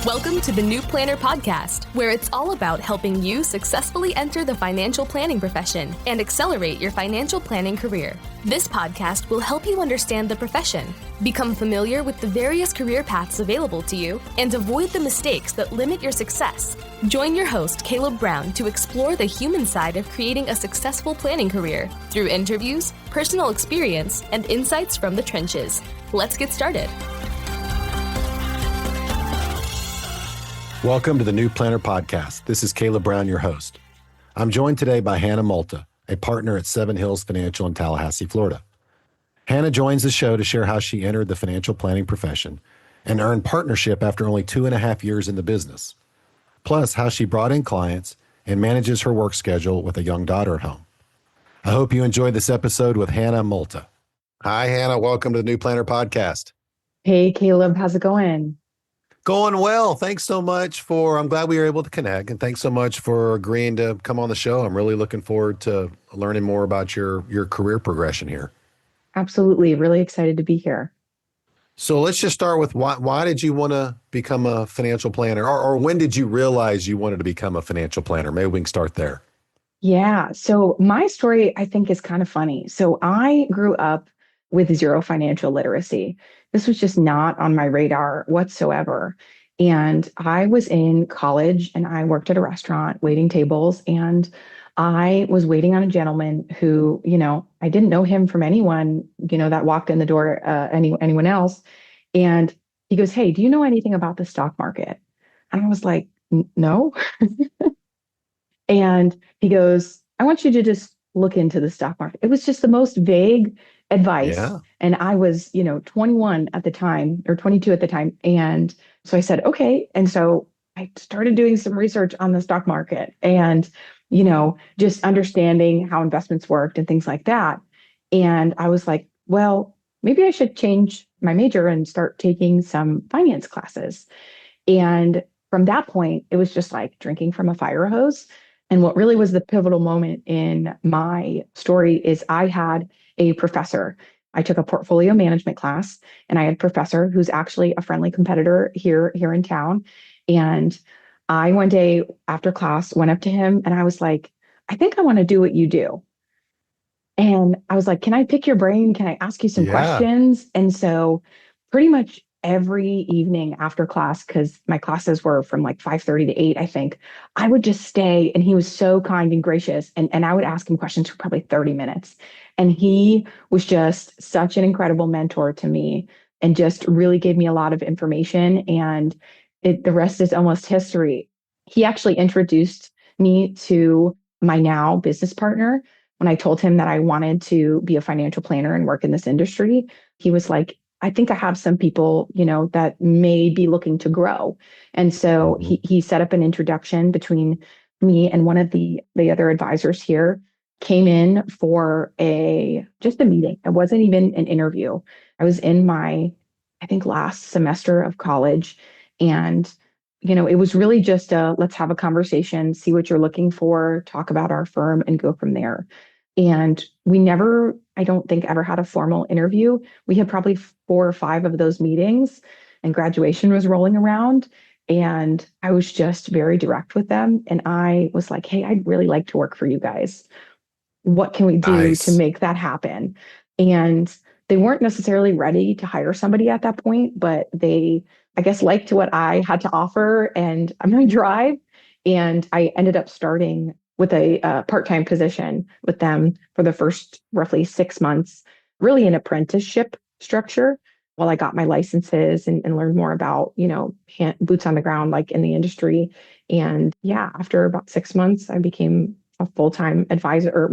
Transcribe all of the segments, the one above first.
Welcome to the New Planner Podcast, where it's all about helping you successfully enter the financial planning profession and accelerate your financial planning career. This podcast will help you understand the profession, become familiar with the various career paths available to you, and avoid the mistakes that limit your success. Join your host, Caleb Brown, to explore the human side of creating a successful planning career through interviews, personal experience, and insights from the trenches. Let's get started. Welcome to the New Planner Podcast. This is Caleb Brown, your host. I'm joined today by Hanna Molta, a partner at Seven Hills Financial in Tallahassee, Florida. Hanna joins the show to share how she entered the financial planning profession and earned partnership after only 2.5 years in the business, plus how she brought in clients and manages her work schedule with a young daughter at home. I hope you enjoyed this episode with Hanna Molta. Hi, Hanna. Welcome to the New Planner Podcast. Hey, Caleb. How's it going? Going well. Thanks so much I'm glad we were able to connect, and thanks so much for agreeing to come on the show. I'm really looking forward to learning more about your career progression here. Absolutely. Really excited to be here. So let's just start with why did you want to become a financial planner, or when did you realize you wanted to become a financial planner? Maybe we can start there. Yeah. So my story, I think, is kind of funny. So I grew up with zero financial literacy. This was just not on my radar whatsoever. And I was in college and I worked at a restaurant waiting tables, and I was waiting on a gentleman who, I didn't know him from anyone, that walked in the door, anyone else. And he goes, "Hey, do you know anything about the stock market?" And I was like, "No." And he goes, "I want you to just look into the stock market." It was just the most vague advice. Yeah. And I was, 21 at the time, or 22 at the time. And so I said, okay. And so I started doing some research on the stock market and, just understanding how investments worked and things like that. And I was like, well, maybe I should change my major and start taking some finance classes. And from that point, it was just like drinking from a fire hose. And what really was the pivotal moment in my story is I had a professor. I took a portfolio management class, and I had a professor who's actually a friendly competitor here in town. And I, one day after class, went up to him and I was like, "I think I want to do what you do." And I was like, "Can I pick your brain? Can I ask you some questions?" And so pretty much every evening after class, because my classes were from like 5:30 to 8, I think, I would just stay. And he was so kind and gracious. And I would ask him questions for probably 30 minutes. And he was just such an incredible mentor to me and just really gave me a lot of information. And the rest is almost history. He actually introduced me to my now business partner. When I told him that I wanted to be a financial planner and work in this industry, he was like, "I think I have some people, that may be looking to grow." And so he set up an introduction between me and one of the other advisors here. Came in for just a meeting. It wasn't even an interview. I was in my, I think, last semester of college. And, it was really just let's have a conversation, see what you're looking for, talk about our firm, and go from there. And we never, I don't think, ever had a formal interview. We had probably 4 or 5 of those meetings, and graduation was rolling around. And I was just very direct with them. And I was like, "Hey, I'd really like to work for you guys. What can we do to make that happen?" And they weren't necessarily ready to hire somebody at that point, but they, I guess, liked what I had to offer and my drive. And I ended up starting with a part-time position with them for the first roughly 6 months, really an apprenticeship structure, while I got my licenses and learned more about, boots on the ground, like in the industry. And yeah, after about 6 months, I became a full-time advisor.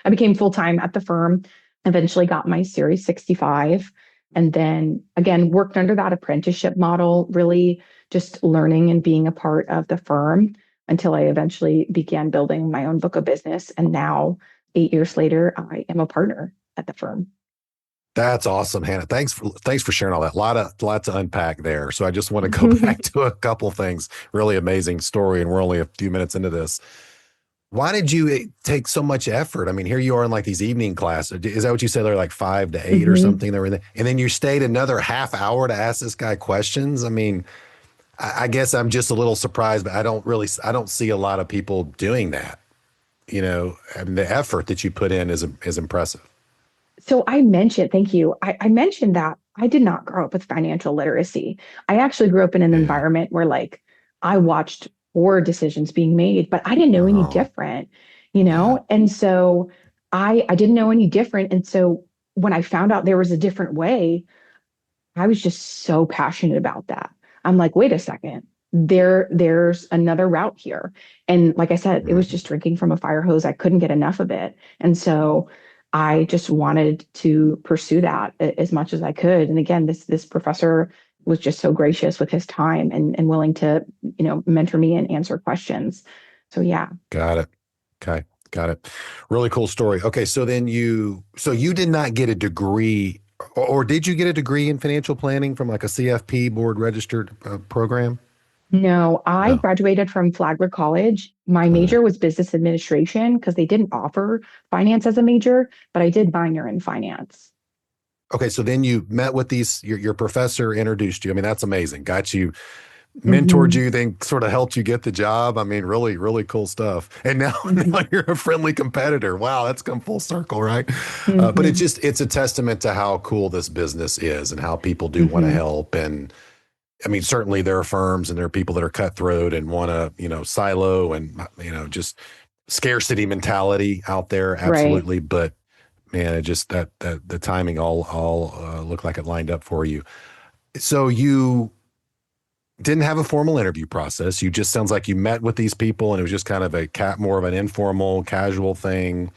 I became full-time at the firm, eventually got my Series 65, and then again, worked under that apprenticeship model, really just learning and being a part of the firm until I eventually began building my own book of business. And now 8 years later, I am a partner at the firm. That's awesome, Hanna. Thanks for sharing all that. Lot to unpack there. So I just want to go back to a couple things. Really amazing story, and we're only a few minutes into this. Why did you take so much effort? I mean, here you are in like these evening classes. Is that what you said? They're like 5 to 8 or something. They were there, and then you stayed another half hour to ask this guy questions. I mean, I guess I'm just a little surprised, but I don't see a lot of people doing that. And the effort that you put in is impressive. So I mentioned, thank you. I mentioned that I did not grow up with financial literacy. I actually grew up in an Yeah. environment where like I watched poor decisions being made, but I didn't know any Oh, different, yeah. And so I didn't know any different. And so when I found out there was a different way, I was just so passionate about that. I'm like, wait a second. There's another route here. And like I said, it was Mhm. just drinking from a fire hose. I couldn't get enough of it. And so I just wanted to pursue that as much as I could. And again, this professor was just so gracious with his time and willing to, mentor me and answer questions. So yeah. Got it. Okay. Got it. Really cool story. Okay. So you did not get a degree, or did you get a degree in financial planning from like a CFP board registered program? No, I No. graduated from Flagler College. My Uh, major was business administration because they didn't offer finance as a major, but I did minor in finance. okay. So then you met with your professor introduced you. I mean, that's amazing. Got you, mentored Hmm. you, then sort of helped you get the job. I mean, really, really cool stuff. And now, Hmm. now you're a friendly competitor. Wow. That's come full circle, right? But Hmm. it's a testament to how cool this business is and how people do want to Hmm. help. And I mean, certainly there are firms and there are people that are cutthroat and want to, silo and, just scarcity mentality out there. Right. Absolutely. But man, it just that the timing all looked like it lined up for you. So you didn't have a formal interview process. You just sounds like you met with these people and it was just kind of more of an informal, casual thing.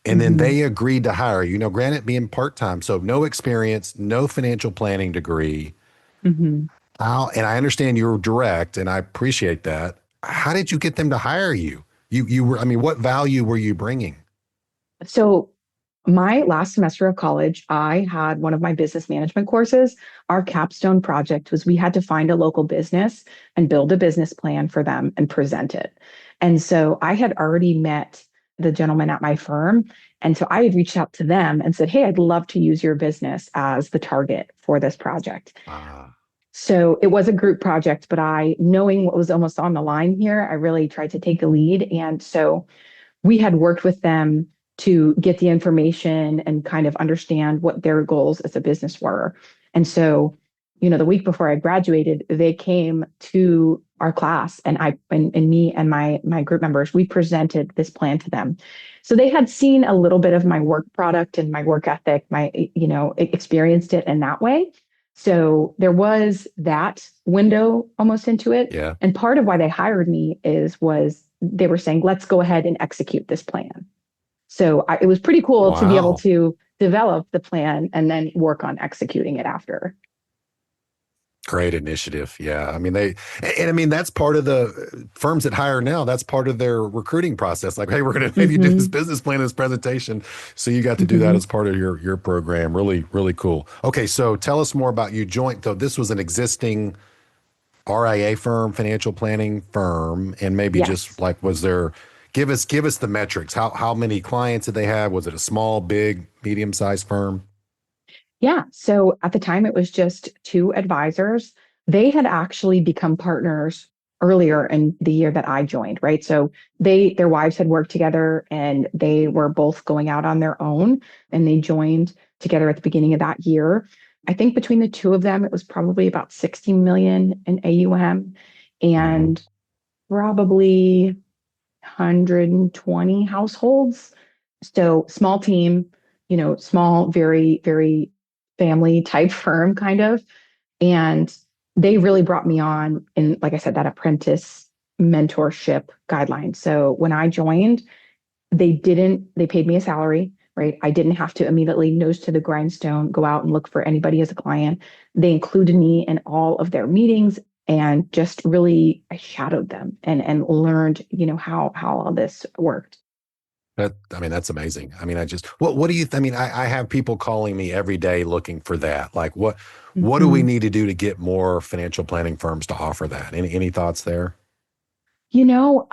And then Hmm. they agreed to hire you. Granted, being part time, so no experience, no financial planning degree. Hmm. And I understand you were direct, and I appreciate that. How did you get them to hire you? You were, I mean, what value were you bringing? So my last semester of college, I had one of my business management courses. Our capstone project was we had to find a local business and build a business plan for them and present it. And so I had already met the gentleman at my firm. And so I had reached out to them and said, hey, I'd love to use your business as the target for this project. Ah, So it was a group project, but knowing what was almost on the line here, I really tried to take the lead. And so we had worked with them to get the information and kind of understand what their goals as a business were. And so, the week before I graduated, they came to our class and me and my group members, we presented this plan to them. So they had seen a little bit of my work product and my work ethic, experienced it in that way. So there was that window almost into it. yeah. And part of why they hired me was they were saying, let's go ahead and execute this plan. So it was pretty cool to be able Wow. to develop the plan and then work on executing it after. Great initiative. Yeah. I mean, and I mean, that's part of the firms that hire now. That's part of their recruiting process. Like, hey, we're going to have you do this Hmm. business plan, this presentation. So you got to do that Hmm. as part of your program. Really, really cool. Okay. So tell us more about you joined, though. This was an existing RIA firm, financial planning firm, and maybe just Yes. like, give us the metrics. How many clients did they have? Was it a small, big, medium-sized firm? Yeah. So at the time, it was just two advisors. They had actually become partners earlier in the year that I joined, right? So their wives had worked together and they were both going out on their own and they joined together at the beginning of that year. I think between the two of them, it was probably about 60 million in AUM Mhm. and probably 120 households. So small team, small, very, very family type firm kind of. And they really brought me on in, like I said, that apprentice mentorship guideline. So when I joined, they paid me a salary, right? I didn't have to immediately nose to the grindstone, go out and look for anybody as a client. They included me in all of their meetings and just really I shadowed them and learned, how all this worked. I mean, that's amazing. I mean, what do you, I mean, I have people calling me every day looking for that. Like what do we Mhm. need to do to get more financial planning firms to offer that? Any thoughts there? You know,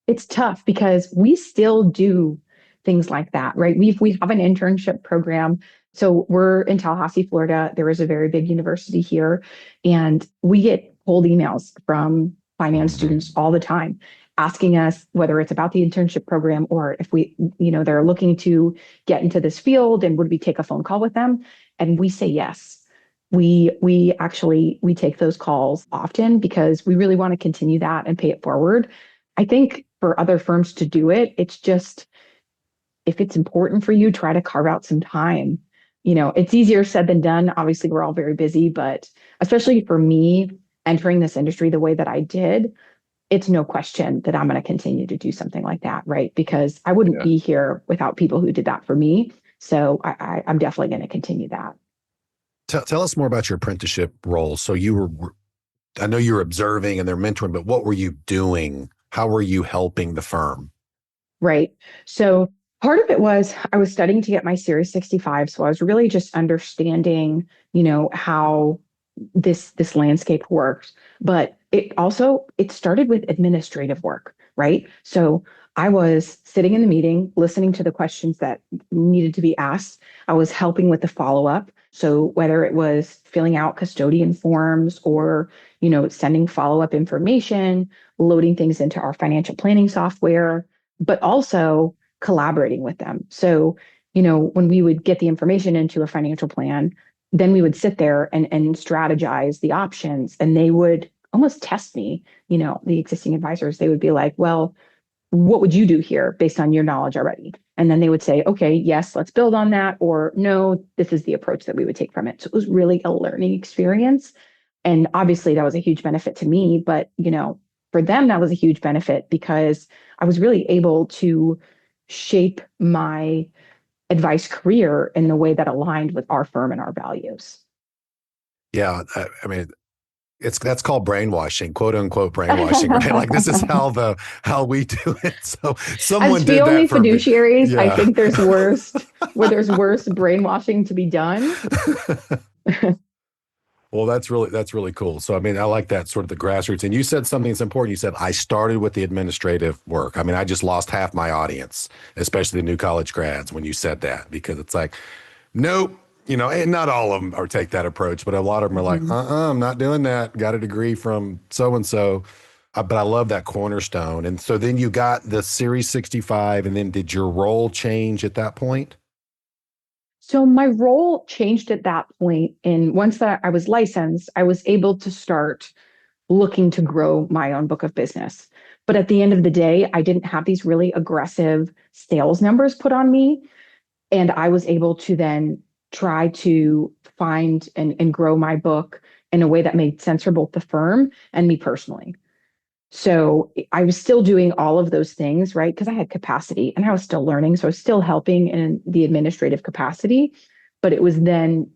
it's tough because we still do things like that, right? We have an internship program. So we're in Tallahassee, Florida. There is a very big university here, and we get cold emails from finance students all the time, asking us whether it's about the internship program or if they're looking to get into this field and would we take a phone call with them? And we say yes. We take those calls often because we really want to continue that and pay it forward. I think for other firms to do it, it's just, if it's important for you, try to carve out some time. It's easier said than done. Obviously, we're all very busy, but especially for me, entering this industry the way that I did, it's no question that I'm going to continue to do something like that, right? Because I wouldn't be here without people who did that for me. So I'm definitely going to continue that. Tell us more about your apprenticeship role. So I know you were observing and they're mentoring, but what were you doing? How were you helping the firm? Right. So part of it was I was studying to get my Series 65. So I was really just understanding, how this landscape works. But it started with administrative work, right? So I was sitting in the meeting, listening to the questions that needed to be asked. I was helping with the follow-up. So whether it was filling out custodian forms or, sending follow-up information, loading things into our financial planning software, but also collaborating with them. So, when we would get the information into a financial plan, then we would sit there and strategize the options, and they would almost test me, the existing advisors. They would be like, well, what would you do here based on your knowledge already? And then they would say, okay, yes, let's build on that. Or no, this is the approach that we would take from it. So it was really a learning experience. And obviously that was a huge benefit to me, but for them, that was a huge benefit because I was really able to shape my advice career in the way that aligned with our firm and our values. Yeah. I mean, that's called brainwashing, quote unquote brainwashing, right? Like this is how we do it. So someone As fee did only that for me. fiduciaries, Yeah. I think there's worse brainwashing to be done. Well, that's really cool. So, I mean, I like that sort of the grassroots. And you said something that's important. You said, I started with the administrative work. I mean, I just lost half my audience, especially the new college grads when you said that, because it's like, nope, and not all of them are take that approach, but a lot of them are like, I'm not doing that. Got a degree from so-and-so. But I love that cornerstone. And so then you got the Series 65, and then did your role change at that point? So my role changed at that point. And once that I was licensed, I was able to start looking to grow my own book of business. But at the end of the day, I didn't have these really aggressive sales numbers put on me. And I was able to then try to find and grow my book in a way that made sense for both the firm and me personally. So I was still doing all of those things, right? Because I had capacity and I was still learning. So I was still helping in the administrative capacity, but it was then,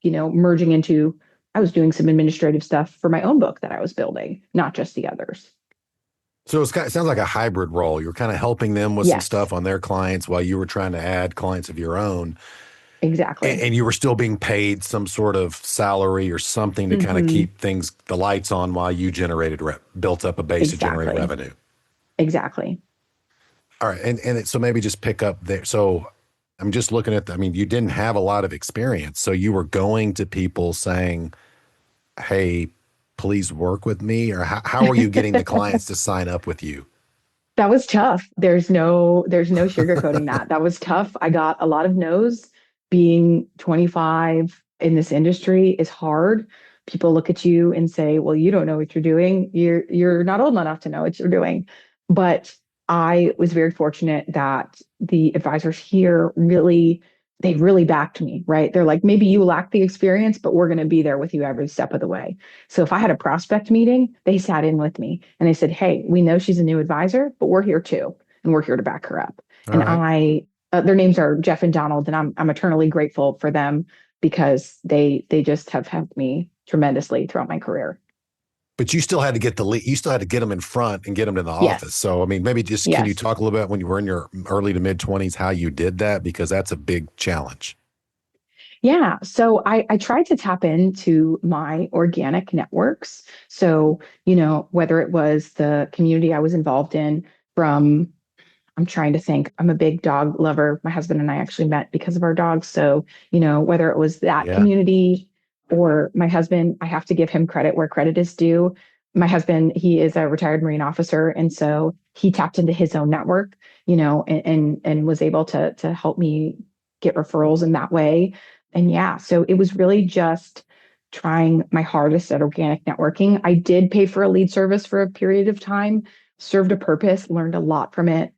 merging into, I was doing some administrative stuff for my own book that I was building, not just the others. So it sounds like a hybrid role. You're kind of helping them with some Yes, stuff on their clients while you were trying to add clients of your own. exactly. And you were still being paid some sort of salary or something to kind of Mhm. keep the lights on while you built up a base to generate Exactly. revenue. Exactly. All right. So maybe just pick up there. So I'm just looking at, I mean, you didn't have a lot of experience. So you were going to people saying, hey, please work with me? Or how are you getting the clients to sign up with you? That was tough. There's no sugarcoating that. That was tough. I got a lot of no's. Being 25 in this industry is hard. People look at you and say, "Well, you don't know what you're doing. You're not old enough to know what you're doing." But I was very fortunate that the advisors here they really backed me, right? They're like, maybe you lack the experience, but we're going to be there with you every step of the way. So if I had a prospect meeting, they sat in with me and they said, hey, we know she's a new advisor, but we're here too. And we're here to back her up. All And right. their names are Jeff and Donald, and I'm eternally grateful for them because they just have helped me tremendously throughout my career. But you still had to get the lead. You still had to get them in front and get them to the office. Yes. So, I mean, maybe just can you Yes. talk a little bit when you were in your early to mid 20s, how you did that? Because that's a big challenge. Yeah. So I tried to tap into my organic networks. So, whether it was the community I was involved in from, I'm trying to think, I'm a big dog lover. My husband and I actually met because of our dogs. So, whether it was that Yeah. community Or my husband, I have to give him credit where credit is due. My husband, he is a retired Marine officer. And so he tapped into his own network, and was able to help me get referrals in that way. And yeah, so it was really just trying my hardest at organic networking. I did pay for a lead service for a period of time, served a purpose, learned a lot from it,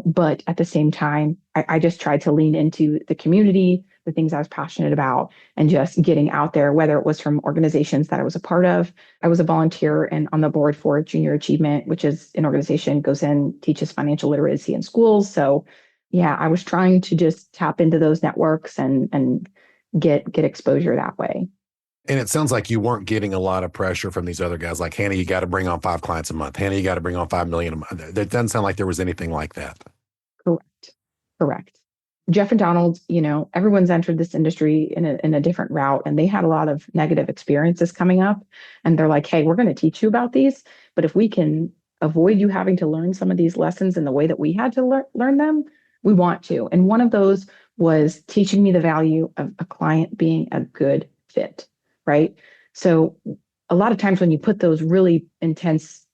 but at the same time, I just tried to lean into the community, the things I was passionate about, and just getting out there, whether it was from organizations that I was a part of. I was a volunteer and on the board for Junior Achievement, which is an organization goes in, teaches financial literacy in schools. So yeah, I was trying to just tap into those networks and get exposure that way. And it sounds like you weren't getting a lot of pressure from these other guys like, Hanna, you got to bring on 5 clients a month. Hanna, you got to bring on 5 million a month. It doesn't sound like there was anything like that. Correct. Correct. Jeff and Donald, everyone's entered this industry in a different route, and they had a lot of negative experiences coming up. And they're like, hey, we're going to teach you about these, but if we can avoid you having to learn some of these lessons in the way that we had to learn them, we want to. And one of those was teaching me the value of a client being a good fit, right? So a lot of times when you put those really intense,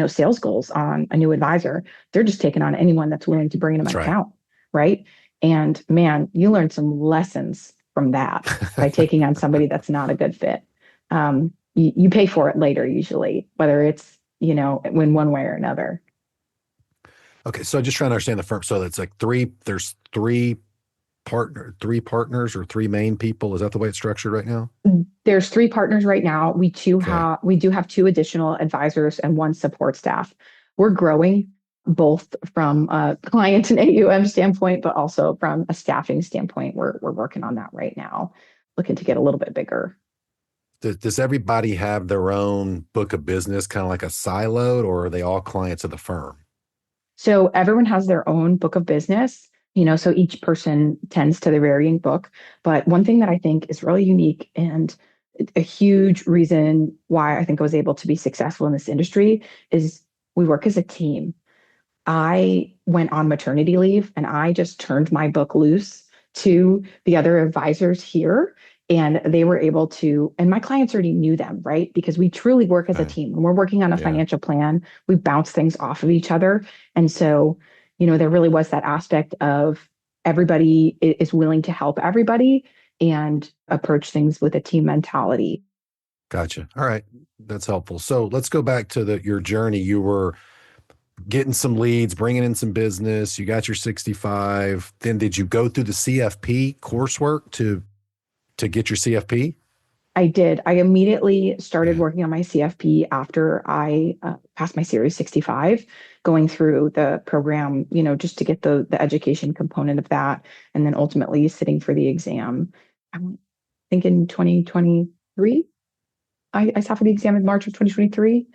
sales goals on a new advisor, they're just taking on anyone that's willing to bring them an account, right? And man, you learn some lessons from that by taking on somebody that's not a good fit. You pay for it later, usually, whether it's, in one way or another. Okay. So just trying to understand the firm. So it's like there's three partners or 3 main people. Is that the way it's structured right now? There's 3 partners right now. We do have 2 additional advisors and 1 support staff. We're growing both from a client and AUM standpoint, but also from a staffing standpoint. We're working on that right now, looking to get a little bit bigger. Does everybody have their own book of business, kind of like a siloed, or are they all clients of the firm? So everyone has their own book of business, so each person tends to their varying book. But one thing that I think is really unique and a huge reason why I think I was able to be successful in this industry is we work as a team. I went on maternity leave and I just turned my book loose to the other advisors here. And they were able to, and my clients already knew them, right? Because we truly work as a team. When we're working on a financial plan, we bounce things off of each other. And so, there really was that aspect of everybody is willing to help everybody and approach things with a team mentality. Gotcha. All right. That's helpful. So let's go back to your journey. You were getting some leads, bringing in some business. You got your 65. Then did you go through the CFP coursework to get your CFP? I did. I immediately started working on my CFP after I passed my Series 65, going through the program, just to get the education component of that, and then ultimately sitting for the exam. I think in 2023, I sat for the exam in March of 2023.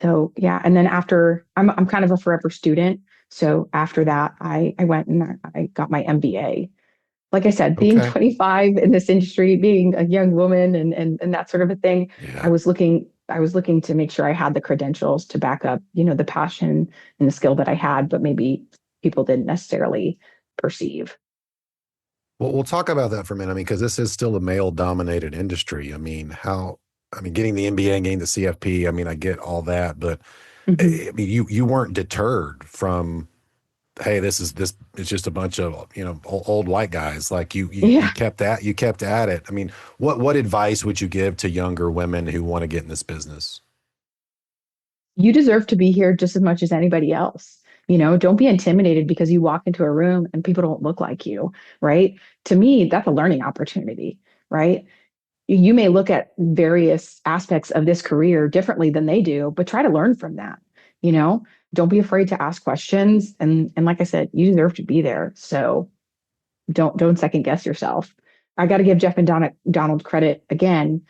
So yeah, and then after, I'm kind of a forever student. So after that, I went and I got my MBA. Like I said, being 25 in this industry, being a young woman and that sort of a thing, I was looking to make sure I had the credentials to back up, the passion and the skill that I had, but maybe people didn't necessarily perceive. Well, we'll talk about that for a minute. Because this is still a male-dominated industry. Getting the MBA and getting the CFP, I get all that, but you weren't deterred from, hey, it's just a bunch of, old white guys. Like you kept at it. What advice would you give to younger women who want to get in this business? You deserve to be here just as much as anybody else. Don't be intimidated because you walk into a room and people don't look like you, right? To me, that's a learning opportunity, right? You may look at various aspects of this career differently than they do, but try to learn from that. Don't be afraid to ask questions. And like I said, you deserve to be there. So don't second guess yourself. I got to give Jeff and Donald credit again.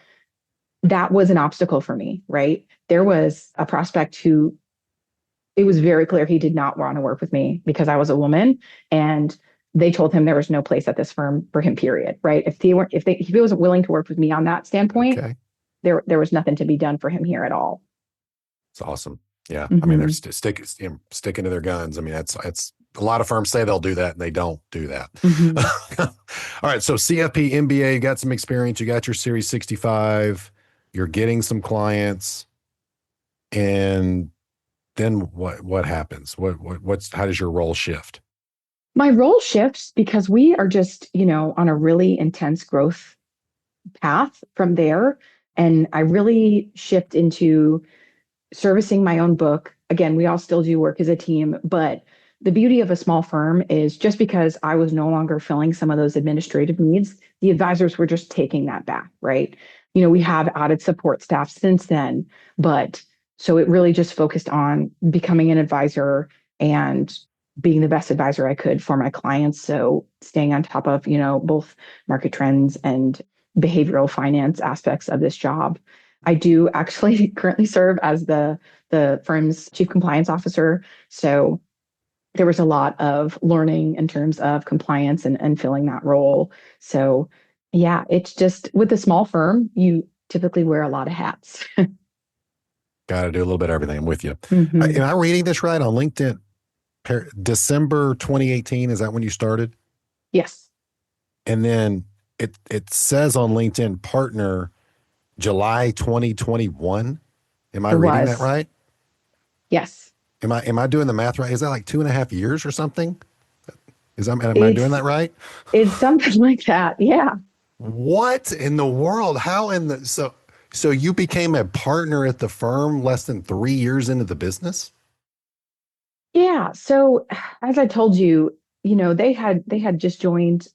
That was an obstacle for me, right? There was a prospect who it was very clear he did not want to work with me because I was a woman, and they told him there was no place at this firm for him, period. Right. If he wasn't willing to work with me on that standpoint, there was nothing to be done for him here at all. It's awesome. Yeah. They're sticking to their guns. That's a lot of firms say they'll do that and they don't do that. All right. So CFP, MBA, you got some experience. You got your Series 65. You're getting some clients. And then what happens? What's how does your role shift? My role shifts because we are just, on a really intense growth path from there. And I really shift into servicing my own book. Again, we all still do work as a team, but the beauty of a small firm is just because I was no longer filling some of those administrative needs, the advisors were just taking that back, right? We have added support staff since then, but so it really just focused on becoming an advisor and being the best advisor I could for my clients. So staying on top of, both market trends and behavioral finance aspects of this job. I do actually currently serve as the firm's chief compliance officer. So there was a lot of learning in terms of compliance and filling that role. So yeah, it's just with a small firm, you typically wear a lot of hats. Got to do a little bit of everything. I'm with you. Mhm. Am I reading this right on LinkedIn? December 2018, is that when you started? Yes, And then it says on LinkedIn partner July 2021. Am I it reading that was. right? Yes. Am I doing the math right? Is that like 2.5 years or something? Am I doing It's that right? it's something like that. Yeah. What in the world? How in the so you became a partner at the firm less than 3 years into the business? Yeah. So as I told you, they had just joined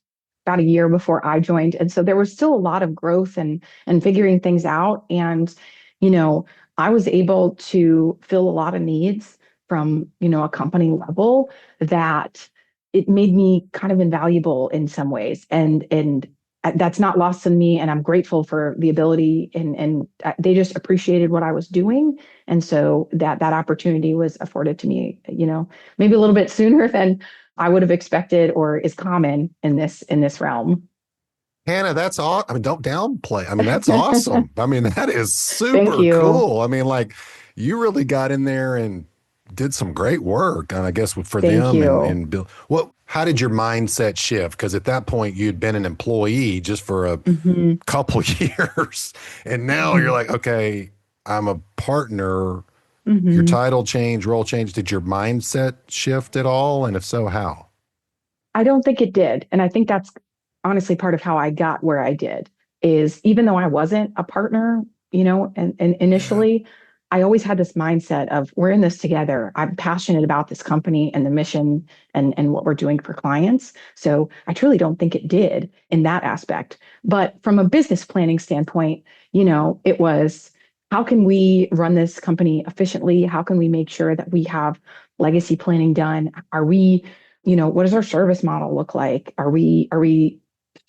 about a year before I joined. And so there was still a lot of growth and figuring things out. And, you know, I was able to fill a lot of needs from, a company level that it made me kind of invaluable in some ways. And that's not lost on me. And I'm grateful for the ability and they just appreciated what I was doing. And so that opportunity was afforded to me, maybe a little bit sooner than I would have expected or is common in this realm. Hannah, that's all. I mean, don't downplay. I mean, that's awesome. I mean, that is Thank super you. cool. I mean, like you really got in there and did some great work, and I guess for Thank them you. and Bill. How did your mindset shift? Because at that point you'd been an employee just for a Hmm. couple of years, and now you're Hmm. like, okay, I'm a partner. Your Hmm. title change, role change. Did your mindset shift at all? And if so, how? I don't think it did. And I think that's honestly part of how I got where I did is even though I wasn't a partner, and Yeah. initially, I always had this mindset of we're in this together. I'm passionate about this company and the mission and what we're doing for clients. So I truly don't think it did in that aspect. But from a business planning standpoint, it was how can we run this company efficiently? How can we make sure that we have legacy planning done? Are we what does our service model look like? Are we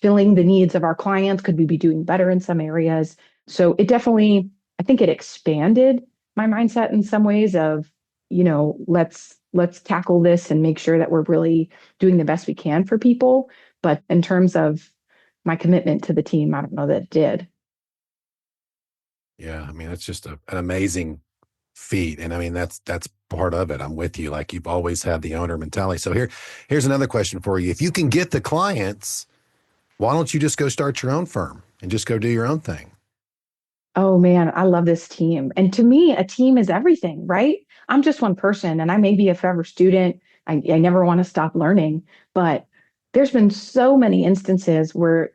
filling the needs of our clients? Could we be doing better in some areas? So it definitely, I think it expanded my mindset in some ways of, let's tackle this and make sure that we're really doing the best we can for people. But in terms of my commitment to the team, I don't know that it did. Yeah. I mean, it's just an amazing feat. And I mean, that's part of it. I'm with you. Like you've always had the owner mentality. So here's another question for you. If you can get the clients, why don't you just go start your own firm and just go do your own thing? Oh man, I love this team. And to me, a team is everything, right? I'm just one person and I may be a forever student. I never want to stop learning. But there's been so many instances where,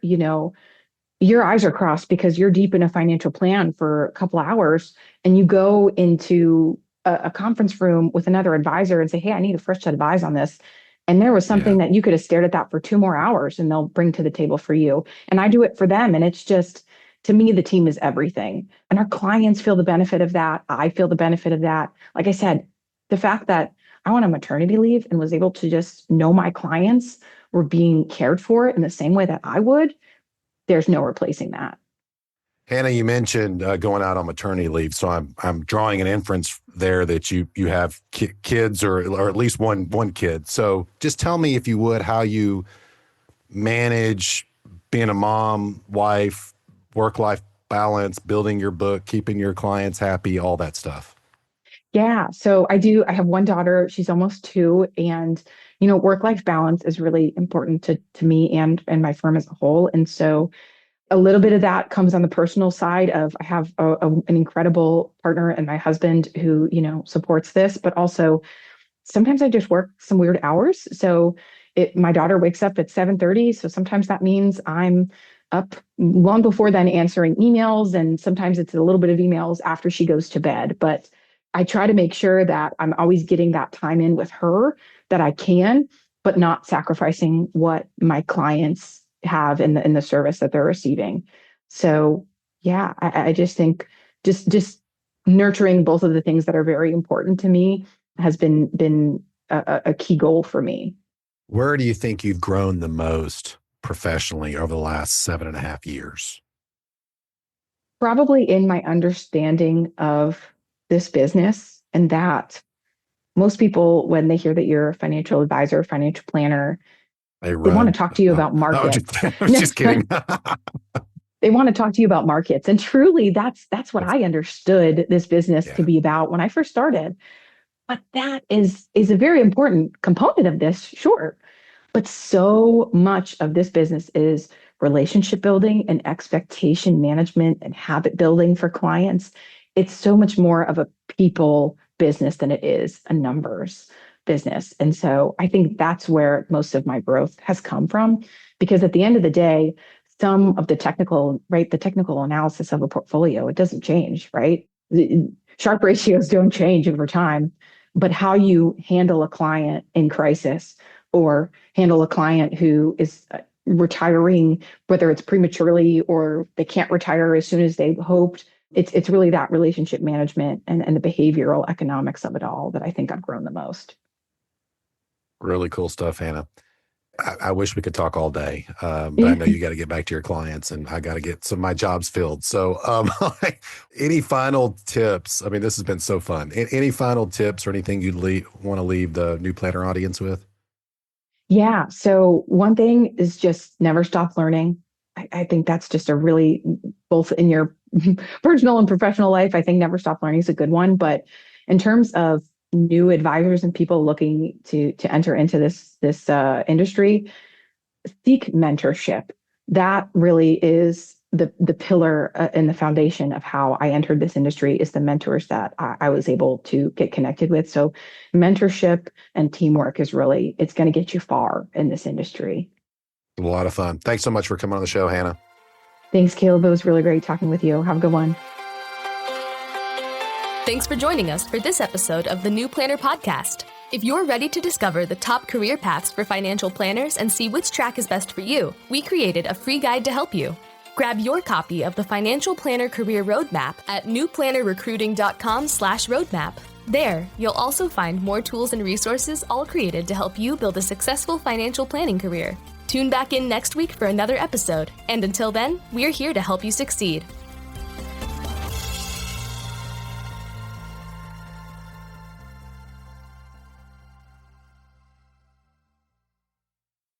your eyes are crossed because you're deep in a financial plan for a couple of hours and you go into a conference room with another advisor and say, hey, I need a fresh set of eyes on this. And there was Yeah. something that you could have stared at that for 2 more hours and they'll bring to the table for you. And I do it for them. And it's just, to me, the team is everything. And our clients feel the benefit of that. I feel the benefit of that. Like I said, the fact that I went on maternity leave and was able to just know my clients were being cared for in the same way that I would, there's no replacing that. Hannah, you mentioned going out on maternity leave, so I'm drawing an inference there that you have kids or at least one kid. So just tell me if you would how you manage being a mom, wife, work life balance, building your book, keeping your clients happy, all that stuff. Yeah. So I do. I have one daughter. She's almost two. And, work-life balance is really important to me and my firm as a whole. And so a little bit of that comes on the personal side of I have an incredible partner and my husband who, supports this, but also sometimes I just work some weird hours. So my daughter wakes up at 7:30. So sometimes that means I'm up long before then answering emails. And sometimes it's a little bit of emails after she goes to bed. But I try to make sure that I'm always getting that time in with her that I can, but not sacrificing what my clients have in the service that they're receiving. So yeah, I just think just nurturing both of the things that are very important to me has been a key goal for me. Where do you think you've grown the most professionally over the last 7.5 years? Probably in my understanding of this business, and that most people, when they hear that you're a financial advisor, financial planner, They want to run. talk to you about markets. I was just kidding. They want to talk to you about markets. And truly, that's what I understood this business to be about when I first started. But that is a very important component of this, sure. But so much of this business is relationship building and expectation management and habit building for clients. It's so much more of a people business than it is a numbers business. And so I think that's where most of my growth has come from, because at the end of the day, some of the technical analysis of a portfolio, it doesn't change, right? Sharp ratios don't change over time, but how you handle a client in crisis or handle a client who is retiring, whether it's prematurely or they can't retire as soon as they hoped, it's really that relationship management and the behavioral economics of it all that I think I've grown the most. Really cool stuff, Hannah. I wish we could talk all day, but I know you got to get back to your clients and I got to get some of my jobs filled. So any final tips? I mean, this has been so fun. Any final tips or anything you'd want to leave the new planner audience with? Yeah. So one thing is just never stop learning. I think that's just a really, both in your personal and professional life, I think never stop learning is a good one. But in terms of new advisors and people looking to enter into this industry, seek mentorship. That really is the pillar and the foundation of how I entered this industry, is the mentors that I was able to get connected with. So mentorship and teamwork is really, it's going to get you far in this industry. A lot of fun. Thanks so much for coming on the show, Hannah. Thanks, Caleb. It was really great talking with you. Have a good one. Thanks for joining us for this episode of the New Planner Podcast. If you're ready to discover the top career paths for financial planners and see which track is best for you, we created a free guide to help you. Grab your copy of the Financial Planner Career Roadmap at newplannerrecruiting.com/roadmap. There, you'll also find more tools and resources all created to help you build a successful financial planning career. Tune back in next week for another episode, and until then, we're here to help you succeed.